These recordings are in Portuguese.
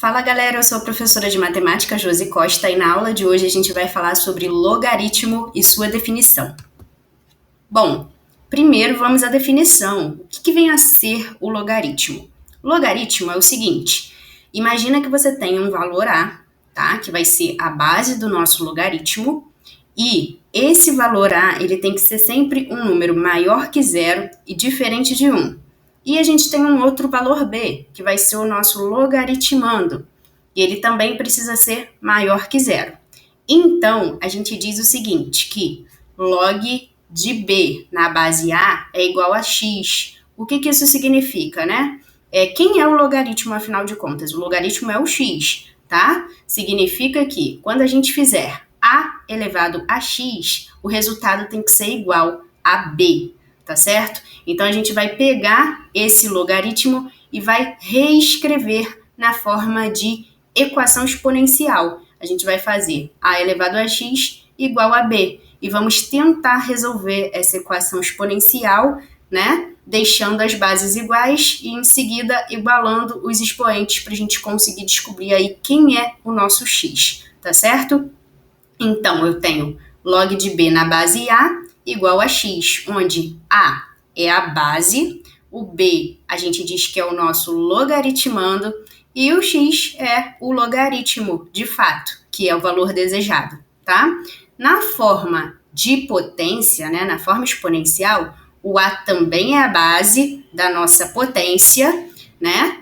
Fala galera, eu sou a professora de matemática Josi Costa e na aula de hoje a gente vai falar sobre logaritmo e sua definição. Bom, primeiro vamos à definição. O que vem a ser o logaritmo? O logaritmo é o seguinte, imagina que você tem um valor A, tá? Que vai ser a base do nosso logaritmo e esse valor A ele tem que ser sempre um número maior que zero e diferente de 1. E a gente tem um outro valor B, que vai ser o nosso logaritmando. E ele também precisa ser maior que zero. Então, a gente diz o seguinte, que log de B na base A é igual a x. O que isso significa, né? Quem é o logaritmo, afinal de contas? O logaritmo é o x, tá? Significa que quando a gente fizer A elevado a x, o resultado tem que ser igual a B, tá certo? Então, a gente vai pegar esse logaritmo e vai reescrever na forma de equação exponencial. A gente vai fazer A elevado a x igual a B. E vamos tentar resolver essa equação exponencial, né? Deixando as bases iguais e em seguida igualando os expoentes para a gente conseguir descobrir aí quem é o nosso x, tá certo? Então, eu tenho log de B na base A igual a x, onde A é a base, o B a gente diz que é o nosso logaritmando e o x é o logaritmo, de fato, que é o valor desejado, tá? Na forma de potência, né, na forma exponencial, o A também é a base da nossa potência, né?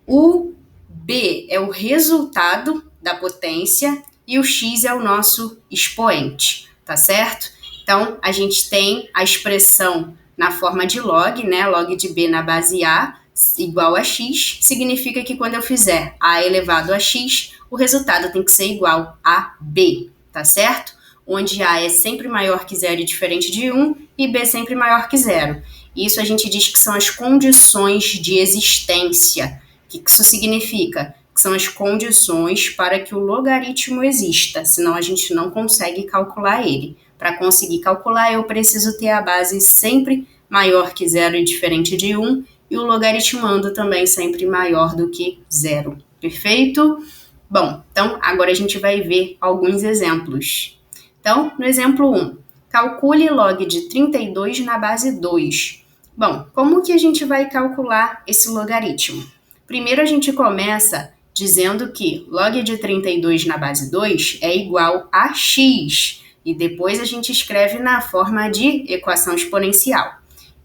O B é o resultado da potência e o x é o nosso expoente, tá certo? Então, a gente tem a expressão na forma de log, né? Log de B na base A igual a x, significa que quando eu fizer A elevado a x, o resultado tem que ser igual a B, tá certo? Onde A é sempre maior que zero e diferente de 1, e B sempre maior que zero. Isso a gente diz que são as condições de existência. O que isso significa? Que são as condições para que o logaritmo exista, senão a gente não consegue calcular ele. Para conseguir calcular, eu preciso ter a base sempre maior que zero e diferente de 1, e o logaritmando também sempre maior do que zero. Perfeito? Bom, então agora a gente vai ver alguns exemplos. Então, no exemplo 1, calcule log de 32 na base 2. Bom, como que a gente vai calcular esse logaritmo? Primeiro a gente começa dizendo que log de 32 na base 2 é igual a x, e depois a gente escreve na forma de equação exponencial.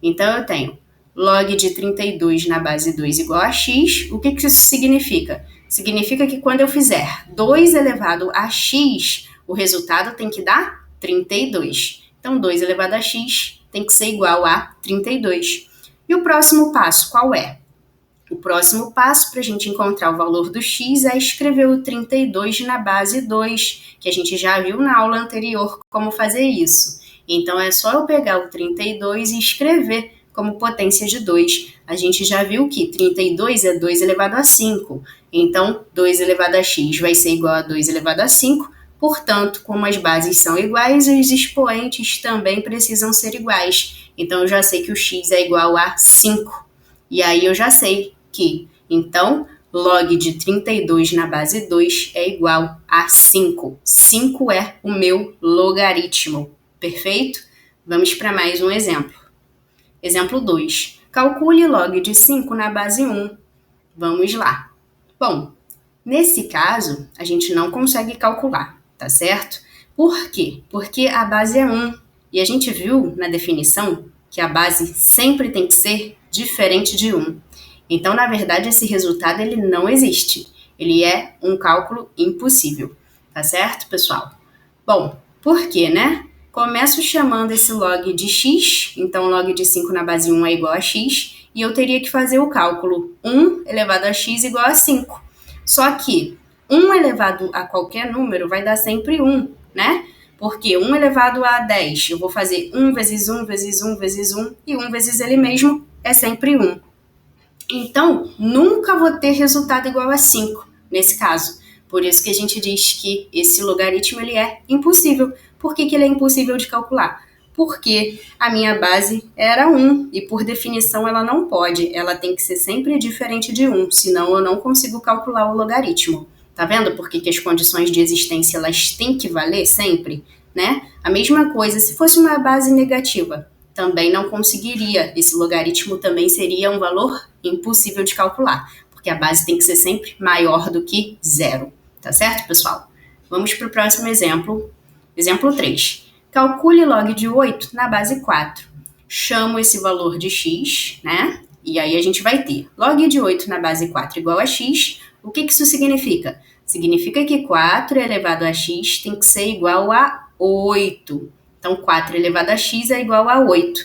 Então, eu tenho log de 32 na base 2 igual a x. O que isso significa? Significa que quando eu fizer 2 elevado a x, o resultado tem que dar 32. Então, 2 elevado a x tem que ser igual a 32. E o próximo passo, qual é? O próximo passo para a gente encontrar o valor do x é escrever o 32 na base 2, que a gente já viu na aula anterior como fazer isso. Então, é só eu pegar o 32 e escrever como potência de 2. A gente já viu que 32 é 2 elevado a 5. Então, 2 elevado a x vai ser igual a 2 elevado a 5. Portanto, como as bases são iguais, os expoentes também precisam ser iguais. Então, eu já sei que o x é igual a 5. E aí, eu já sei que, então, log de 32 na base 2 é igual a 5. 5 é o meu logaritmo. Perfeito? Vamos para mais um exemplo. Exemplo 2. Calcule log de 5 na base 1. Vamos lá. Bom, nesse caso, a gente não consegue calcular, tá certo? Por quê? Porque a base é 1. E a gente viu na definição que a base sempre tem que ser diferente de 1. Então, na verdade, esse resultado ele não existe. Ele é um cálculo impossível. Tá certo, pessoal? Bom, por quê, né? Começo chamando esse log de x, então log de 5 na base 1 é igual a x, e eu teria que fazer o cálculo 1 elevado a x igual a 5. Só que 1 elevado a qualquer número vai dar sempre 1, né? Porque 1 elevado a 10, eu vou fazer 1 vezes 1 vezes 1 vezes 1, e 1 vezes ele mesmo é sempre 1. Então, nunca vou ter resultado igual a 5, nesse caso. Por isso que a gente diz que esse logaritmo ele é impossível. Por que ele é impossível de calcular? porque a minha base era 1 e, por definição, ela não pode. Ela tem que ser sempre diferente de 1, senão eu não consigo calcular o logaritmo. Tá vendo por que as condições de existência elas têm que valer sempre? Né? A mesma coisa, se fosse uma base negativa, também não conseguiria. Esse logaritmo também seria um valor impossível de calcular, porque a base tem que ser sempre maior do que 0. Tá certo, pessoal? Vamos para o próximo exemplo. Exemplo 3. Calcule log de 8 na base 4. Chamo esse valor de x, né? E aí a gente vai ter log de 8 na base 4 igual a x. O que isso significa? Significa que 4 elevado a x tem que ser igual a 8. Então, 4 elevado a x é igual a 8.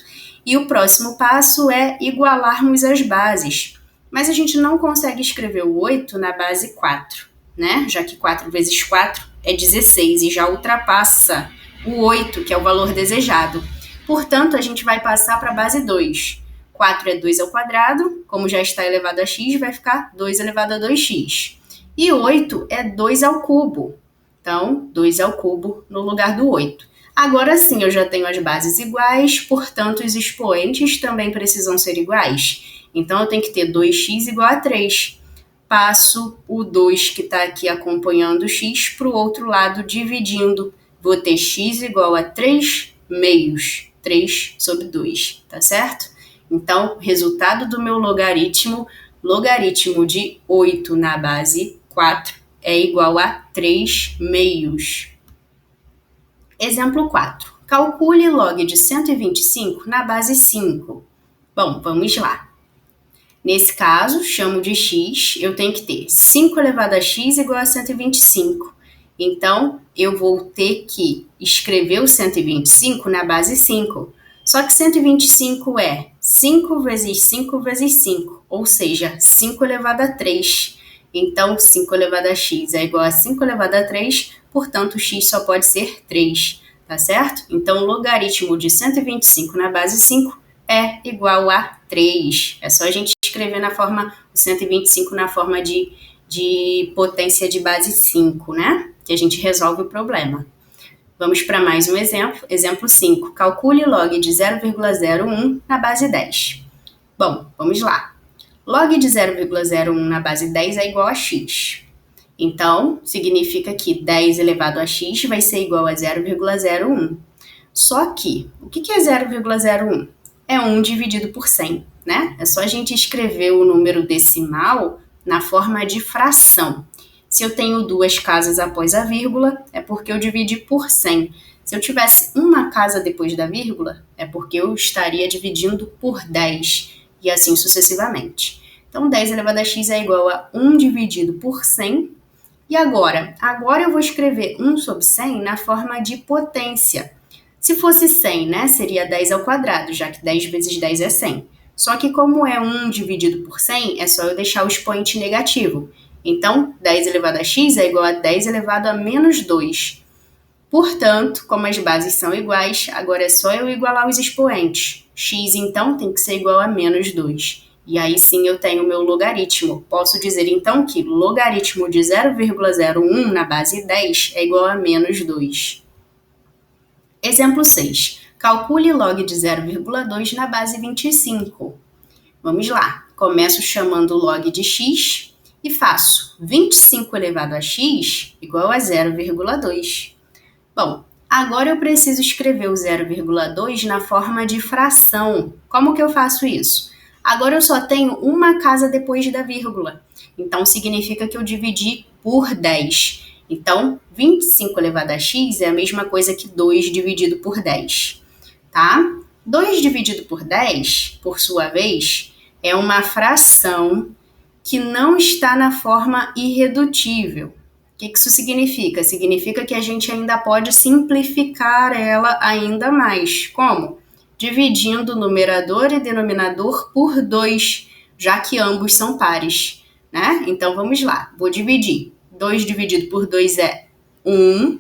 E o próximo passo é igualarmos as bases. Mas a gente não consegue escrever o 8 na base 4, né? Já que 4 vezes 4 é 16 e já ultrapassa o 8, que é o valor desejado. Portanto, a gente vai passar para a base 2. 4 é 2 ao quadrado, como já está elevado a x, vai ficar 2 elevado a 2x. E 8 é 2 ao cubo. Então, 2 ao cubo no lugar do 8. Agora sim, eu já tenho as bases iguais, portanto, os expoentes também precisam ser iguais. Então, eu tenho que ter 2x igual a 3. Passo o 2 que está aqui acompanhando o x para o outro lado, dividindo. Vou ter x igual a 3 meios. 3 sobre 2, tá certo? Então, resultado do meu logaritmo de 8 na base 4 é igual a 3 meios. Exemplo 4. Calcule log de 125 na base 5. Bom, vamos lá. Nesse caso, chamo de x, eu tenho que ter 5 elevado a x igual a 125. Então, eu vou ter que escrever o 125 na base 5. Só que 125 é 5 vezes 5 vezes 5, ou seja, 5 elevado a 3. Então, 5 elevado a x é igual a 5 elevado a 3, portanto, x só pode ser 3, tá certo? Então, o logaritmo de 125 na base 5 é igual a 3. É só a gente escrever o 125 na forma de potência de base 5, né? Que a gente resolve o problema. Vamos para mais um exemplo. Exemplo 5. Calcule log de 0,01 na base 10. Bom, vamos lá. Log de 0,01 na base 10 é igual a x. Então, significa que 10 elevado a x vai ser igual a 0,01. Só que, o que é 0,01? É 1 dividido por 100, né? É só a gente escrever o número decimal na forma de fração. Se eu tenho 2 casas após a vírgula, é porque eu dividi por 100. Se eu tivesse uma casa depois da vírgula, é porque eu estaria dividindo por 10, e assim sucessivamente. Então, 10 elevado a x é igual a 1 dividido por 100. E agora eu vou escrever 1 sobre 100 na forma de potência. Se fosse 100, né, seria 10 ao quadrado, já que 10 vezes 10 é 100. Só que como é 1 dividido por 100, é só eu deixar o expoente negativo. Então, 10 elevado a x é igual a 10 elevado a menos 2. Portanto, como as bases são iguais, agora é só eu igualar os expoentes. X, então, tem que ser igual a menos 2. E aí sim eu tenho o meu logaritmo. Posso dizer, então, que logaritmo de 0,01 na base 10 é igual a menos 2. Exemplo 6. Calcule log de 0,2 na base 25. Vamos lá. Começo chamando o log de x e faço 25 elevado a x igual a 0,2. Bom, agora eu preciso escrever o 0,2 na forma de fração. Como que eu faço isso? Agora eu só tenho uma casa depois da vírgula. Então, significa que eu dividi por 10. Então, 25 elevado a x é a mesma coisa que 2 dividido por 10, tá? 2 dividido por 10, por sua vez, é uma fração que não está na forma irredutível. O que isso significa? Significa que a gente ainda pode simplificar ela ainda mais. Como? Dividindo numerador e denominador por 2, já que ambos são pares, né? Então, vamos lá. Vou dividir. 2 dividido por 2 é 1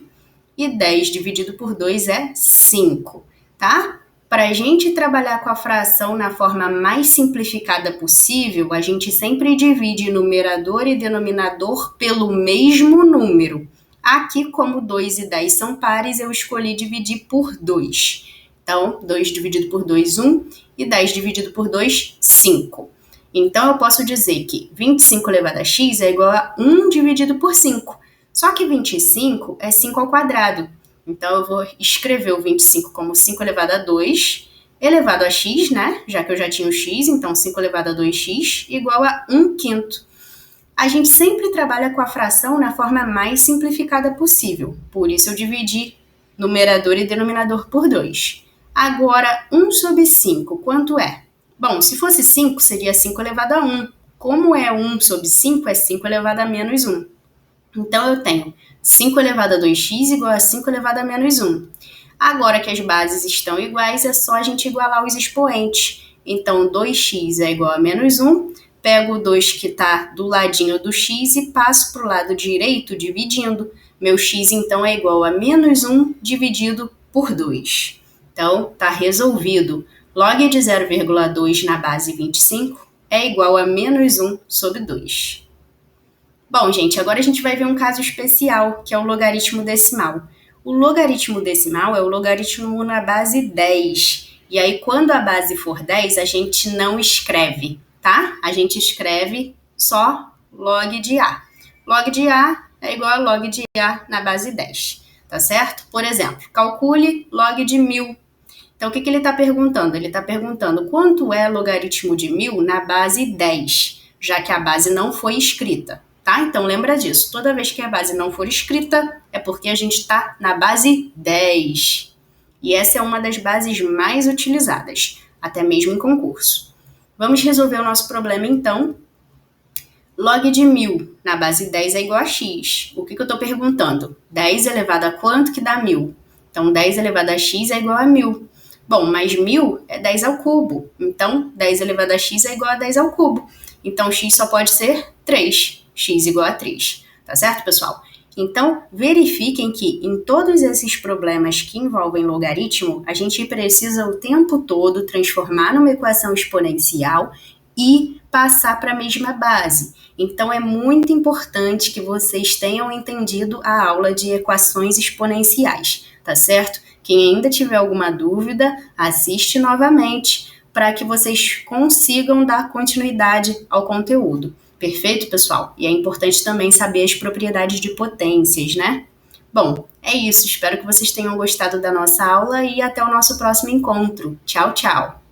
e 10 dividido por 2 é 5, tá? Para a gente trabalhar com a fração na forma mais simplificada possível, a gente sempre divide numerador e denominador pelo mesmo número. Aqui, como 2 e 10 são pares, eu escolhi dividir por 2. Então, 2 dividido por 2, 1, e 10 dividido por 2, 5. Então, eu posso dizer que 25 elevado a x é igual a 1 dividido por 5. Só que 25 é 5 ao quadrado. Então, eu vou escrever o 25 como 5 elevado a 2, elevado a x, né? Já que eu já tinha o x, então 5 elevado a 2x igual a 1 quinto. A gente sempre trabalha com a fração na forma mais simplificada possível. Por isso, eu dividi numerador e denominador por 2. Agora, 1 sobre 5, quanto é? Bom, se fosse 5, seria 5 elevado a 1. Como é 1 sobre 5, é 5 elevado a menos 1. Então, eu tenho 5 elevado a 2x igual a 5 elevado a menos 1. Agora que as bases estão iguais, é só a gente igualar os expoentes. Então, 2x é igual a menos 1. Pego o 2 que está do ladinho do x e passo para o lado direito dividindo. Meu x, então, é igual a menos 1 dividido por 2. Então, está resolvido. Log de 0,2 na base 25 é igual a menos 1 sobre 2. Bom, gente, agora a gente vai ver um caso especial, que é o logaritmo decimal. O logaritmo decimal é o logaritmo na base 10. E aí, quando a base for 10, a gente não escreve, tá? A gente escreve só log de A. Log de A é igual a log de A na base 10, tá certo? Por exemplo, calcule log de 1000. Então, o que ele está perguntando? Ele está perguntando quanto é logaritmo de 1000 na base 10, já que a base não foi escrita, tá? Então, lembra disso. Toda vez que a base não for escrita, é porque a gente está na base 10. E essa é uma das bases mais utilizadas, até mesmo em concurso. Vamos resolver o nosso problema, então. Log de 1000 na base 10 é igual a x. O que eu estou perguntando? 10 elevado a quanto que dá 1000? Então, 10 elevado a x é igual a 1000. Bom, mas 1000 é 10 ao cubo. Então, 10 elevado a x é igual a 10 ao cubo. Então, x só pode ser 3. X igual a 3. Tá certo, pessoal? Então, verifiquem que em todos esses problemas que envolvem logaritmo, a gente precisa o tempo todo transformar numa equação exponencial e passar para a mesma base. Então, é muito importante que vocês tenham entendido a aula de equações exponenciais, tá certo? Quem ainda tiver alguma dúvida, assiste novamente para que vocês consigam dar continuidade ao conteúdo. Perfeito, pessoal? E é importante também saber as propriedades de potências, né? Bom, é isso. Espero que vocês tenham gostado da nossa aula e até o nosso próximo encontro. Tchau, tchau!